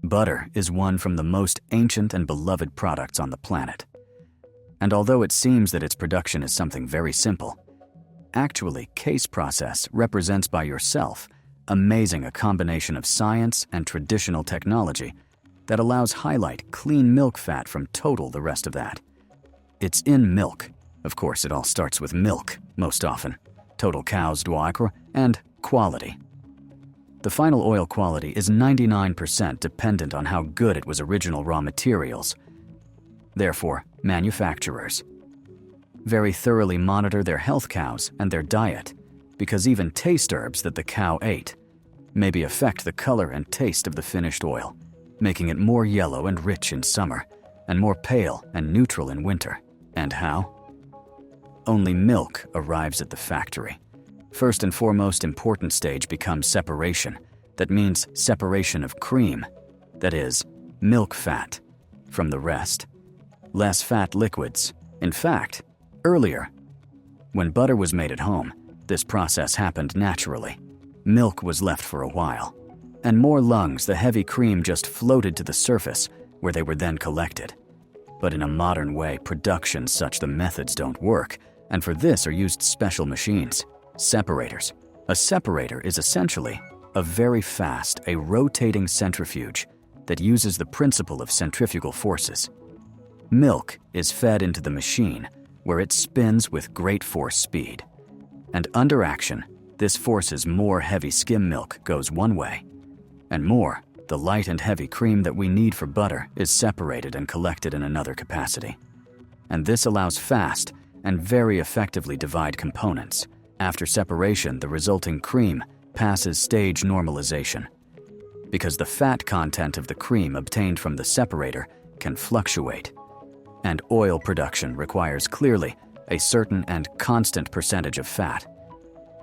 Butter is one from the most ancient and beloved products on the planet. And although it seems that its production is something very simple, actually, case process represents by yourself amazing a combination of science and traditional technology that allows highlight clean milk fat from total the rest of that. It's in milk. Of course, it all starts with milk, most often. Total cow's d'oeuvre and quality. The final oil quality is 99% dependent on how good it was original raw materials. Therefore, manufacturers very thoroughly monitor their health cows and their diet, because even taste herbs that the cow ate maybe affect the color and taste of the finished oil, making it more yellow and rich in summer, and more pale and neutral in winter. And how? Only milk arrives at the factory. First and foremost important stage becomes separation. That means separation of cream, that is, milk fat, from the rest. Less fat liquids. In fact, earlier, when butter was made at home, this process happened naturally. Milk was left for a while, and more lungs, the heavy cream just floated to the surface, where they were then collected. But in a modern way, production such the methods don't work, and for this are used special machines, separators. A separator is essentially a very fast, a rotating centrifuge that uses the principle of centrifugal forces. Milk is fed into the machine, where it spins with great force speed. And under action, this forces more heavy skim milk goes one way, and more, the light and heavy cream that we need for butter, is separated and collected in another capacity. And this allows fast and very effectively divide components. After separation, the resulting cream passes stage normalization, because the fat content of the cream obtained from the separator can fluctuate, and oil production requires clearly a certain and constant percentage of fat,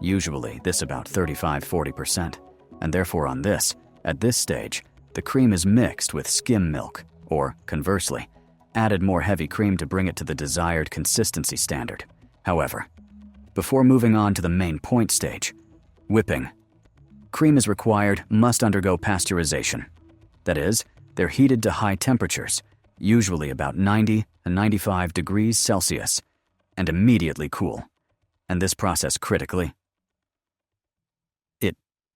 usually this about 35–40%, and therefore at this stage, the cream is mixed with skim milk, or conversely, added more heavy cream to bring it to the desired consistency standard. However, before moving on to the main point stage, whipping, cream is required, must undergo pasteurization. That is, they're heated to high temperatures, usually about 90 and 95 degrees Celsius, and immediately cool. And this process critically,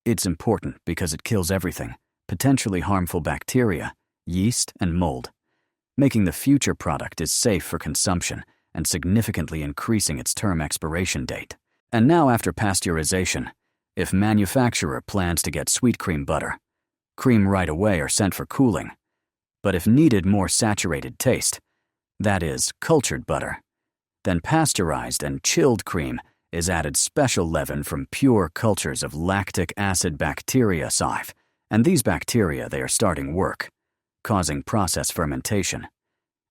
it's important because it kills everything, potentially harmful bacteria, yeast, and mold, making the future product is safe for consumption and significantly increasing its term expiration date. And now after pasteurization, if manufacturer plans to get sweet cream butter, cream right away are sent for cooling. But if needed more saturated taste, that is, cultured butter, then pasteurized and chilled cream is added special leaven from pure cultures of lactic acid bacteria sieve, and these bacteria they are starting work, causing process fermentation,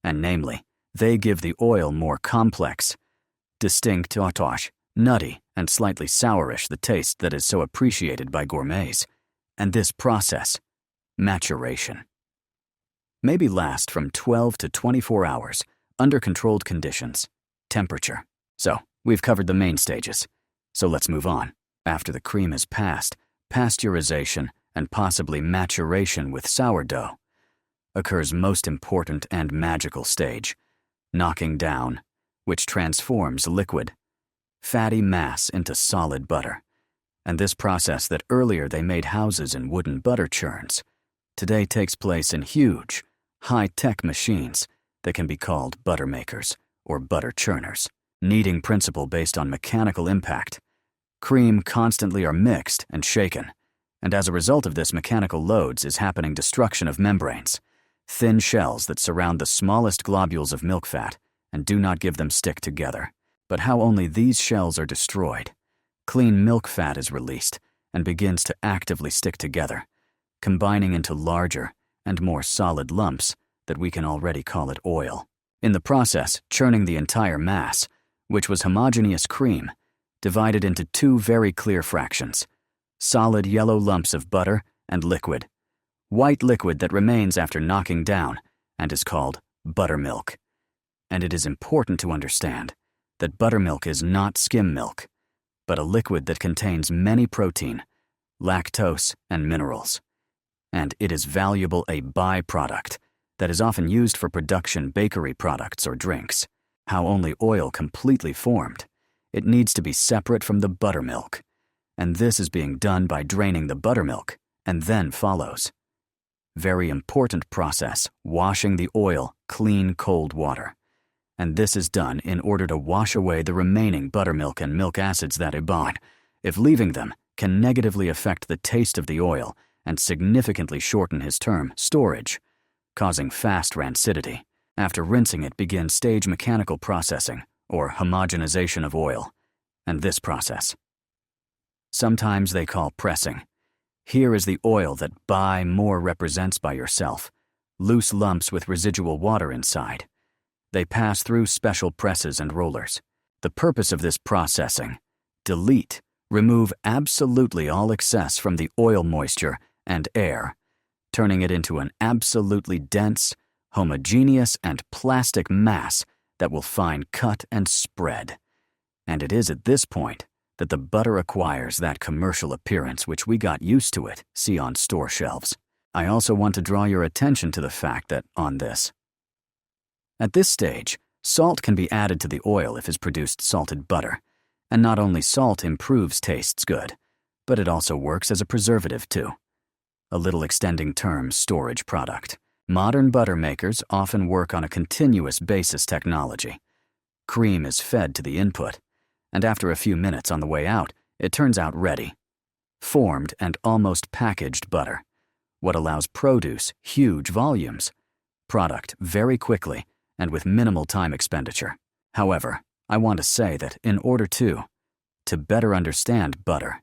and namely, they give the oil more complex, distinct, nutty, and slightly sourish the taste that is so appreciated by gourmets, and this process, maturation, maybe last from 12 to 24 hours under controlled conditions, temperature. So, we've covered the main stages. So let's move on. After the cream is passed, pasteurization and possibly maturation with sourdough occurs most important and magical stage, knocking down, which transforms liquid, fatty mass into solid butter. And this process that earlier they made houses in wooden butter churns, today takes place in huge, high-tech machines that can be called butter makers or butter churners. Kneading principle based on mechanical impact. Cream constantly are mixed and shaken, and as a result of this mechanical loads is happening destruction of membranes, thin shells that surround the smallest globules of milk fat and do not give them stick together. But how only these shells are destroyed, clean milk fat is released and begins to actively stick together, combining into larger and more solid lumps that we can already call it oil. In the process, churning the entire mass, which was homogeneous cream, divided into two very clear fractions, solid yellow lumps of butter and liquid, white liquid that remains after knocking down and is called buttermilk. And it is important to understand that buttermilk is not skim milk, but a liquid that contains many protein, lactose, and minerals. and it is valuable a byproduct that is often used for production bakery products or drinks. How only oil completely formed. It needs to be separate from the buttermilk, and this is being done by draining the buttermilk, and then follows. Very important process, washing the oil, clean cold water. And this is done in order to wash away the remaining buttermilk and milk acids that abide, if leaving them, can negatively affect the taste of the oil and significantly shorten his term, storage, causing fast rancidity. After rinsing it begins stage mechanical processing, or homogenization of oil, and this process. Sometimes they call pressing. Here is the oil that by more represents by yourself, loose lumps with residual water inside. They pass through special presses and rollers. The purpose of this processing, delete, remove absolutely all excess from the oil moisture and air, turning it into an absolutely dense, homogeneous, and plastic mass that will find cut and spread. And it is at this point that the butter acquires that commercial appearance which we got used to it, see on store shelves. I also want to draw your attention to the fact that at this stage, salt can be added to the oil if it's produced salted butter. And not only salt improves tastes good, but it also works as a preservative too. A little extending term, storage product. Modern butter makers often work on a continuous basis technology. Cream is fed to the input, and after a few minutes on the way out, it turns out ready. Formed and almost packaged butter. What allows produce huge volumes. Product very quickly and with minimal time expenditure. However, I want to say that in order to better understand butter,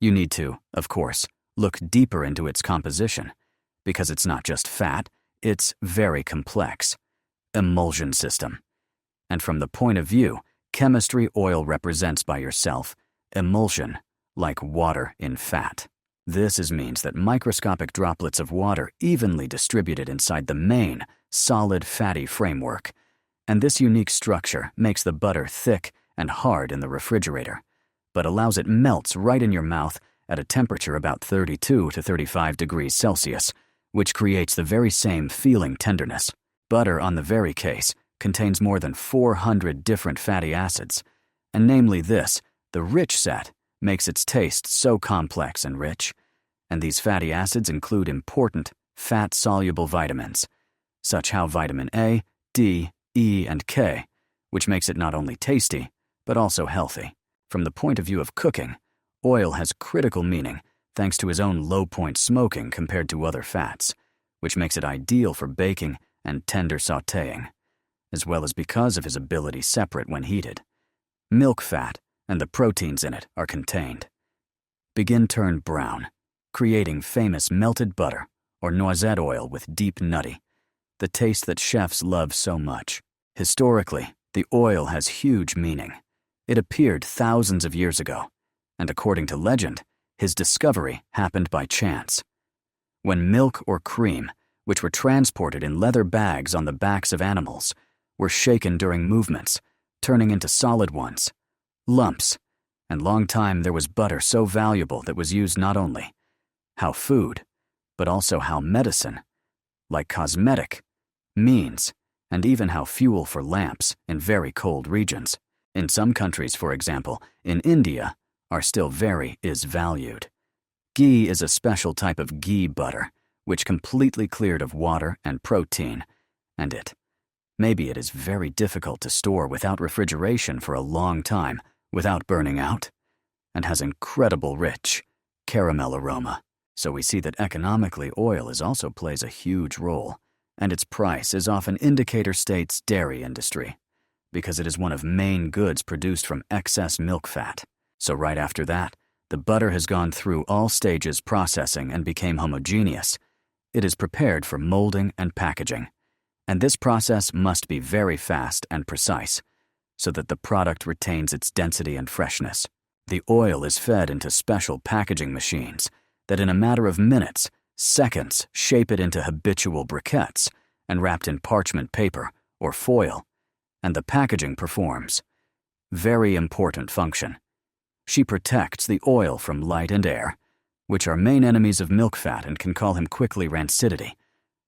you need to, of course, look deeper into its composition, because it's not just fat, it's very complex. Emulsion system. And from the point of view, chemistry oil represents by yourself, emulsion, like water in fat. This means that microscopic droplets of water evenly distributed inside the main, solid fatty framework, and this unique structure makes the butter thick and hard in the refrigerator, but allows it melts right in your mouth at a temperature about 32 to 35 degrees Celsius, which creates the very same feeling tenderness. Butter, on the very case, contains more than 400 different fatty acids, and namely this, the rich set, makes its taste so complex and rich, and these fatty acids include important fat-soluble vitamins, such how vitamin A, D, E, and K, which makes it not only tasty, but also healthy. From the point of view of cooking, oil has critical meaning thanks to his own low-point smoking compared to other fats, which makes it ideal for baking and tender sautéing, as well as because of his ability separate when heated. Milk fat and the proteins in it are contained. Begin turn brown, creating famous melted butter or noisette oil with deep nutty, the taste that chefs love so much. Historically, the oil has huge meaning. It appeared thousands of years ago, and according to legend, his discovery happened by chance. When milk or cream, which were transported in leather bags on the backs of animals, were shaken during movements, turning into solid ones, lumps, and long time there was butter so valuable that was used not only how food, but also how medicine, like cosmetic, means, and even how fuel for lamps in very cold regions. In some countries, for example, in India, are still is valued. Ghee is a special type of ghee butter, which completely cleared of water and protein, and maybe it is very difficult to store without refrigeration for a long time without burning out, and has incredible rich caramel aroma. So we see that economically oil also plays a huge role, and its price is often indicator states dairy industry, because it is one of main goods produced from excess milk fat. So right after that, the butter has gone through all stages processing and became homogeneous. It is prepared for molding and packaging, and this process must be very fast and precise, so that the product retains its density and freshness. The oil is fed into special packaging machines that in a matter of minutes, seconds, shape it into habitual briquettes and wrapped in parchment paper or foil, and the packaging performs very important function. She protects the oil from light and air, which are main enemies of milk fat and can call him quickly rancidity.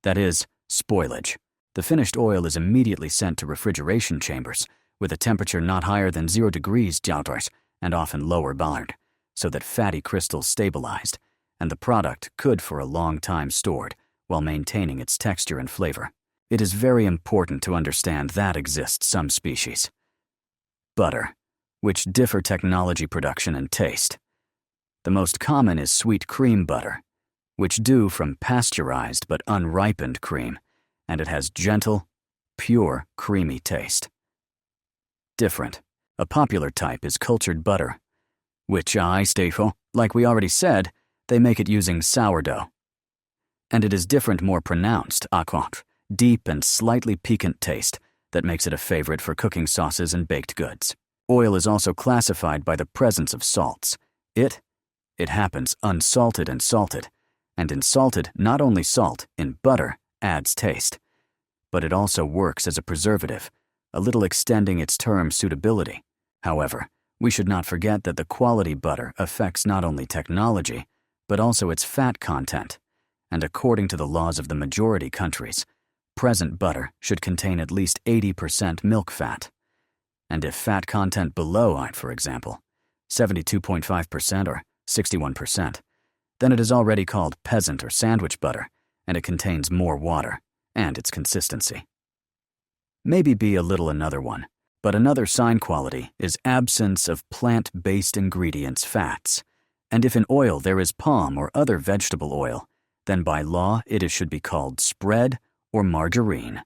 That is, spoilage. The finished oil is immediately sent to refrigeration chambers, with a temperature not higher than 0 degrees Celsius and often lower barred, so that fatty crystals stabilized, and the product could for a long time stored while maintaining its texture and flavor. It is very important to understand that exists some species. Butter, which differ technology production and taste. The most common is sweet cream butter, which do from pasteurized but unripened cream, and it has gentle, pure, creamy taste. Different. A popular type is cultured butter, which like we already said, they make it using sourdough. And it is different, more pronounced, deep and slightly piquant taste that makes it a favorite for cooking sauces and baked goods. Oil is also classified by the presence of salts. It happens unsalted and salted, and in salted, not only salt, in butter, adds taste, but it also works as a preservative, a little extending its term suitability. However, we should not forget that the quality butter affects not only technology, but also its fat content, and according to the laws of the majority countries, present butter should contain at least 80% milk fat. And if fat content below, for example, 72.5% or 61%, then it is already called peasant or sandwich butter, and it contains more water, and its consistency. Maybe be a little another one, but another sign quality is absence of plant-based ingredients, fats. And if in oil there is palm or other vegetable oil, then by law it should be called spread or margarine,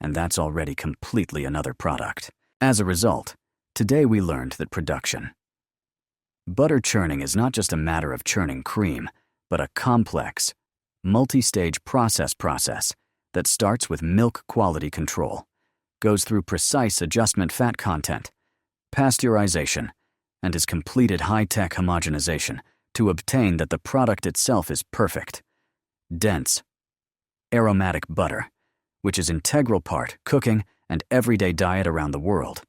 and that's already completely another product. As a result, today we learned that production. Butter churning is not just a matter of churning cream, but a complex, multi-stage process that starts with milk quality control, goes through precise adjustment fat content, pasteurization, and is completed high-tech homogenization to obtain that the product itself is perfect, dense, aromatic butter, which is integral part cooking and everyday diet around the world,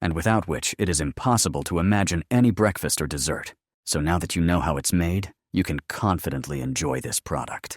and without which it is impossible to imagine any breakfast or dessert. So now that you know how it's made, you can confidently enjoy this product.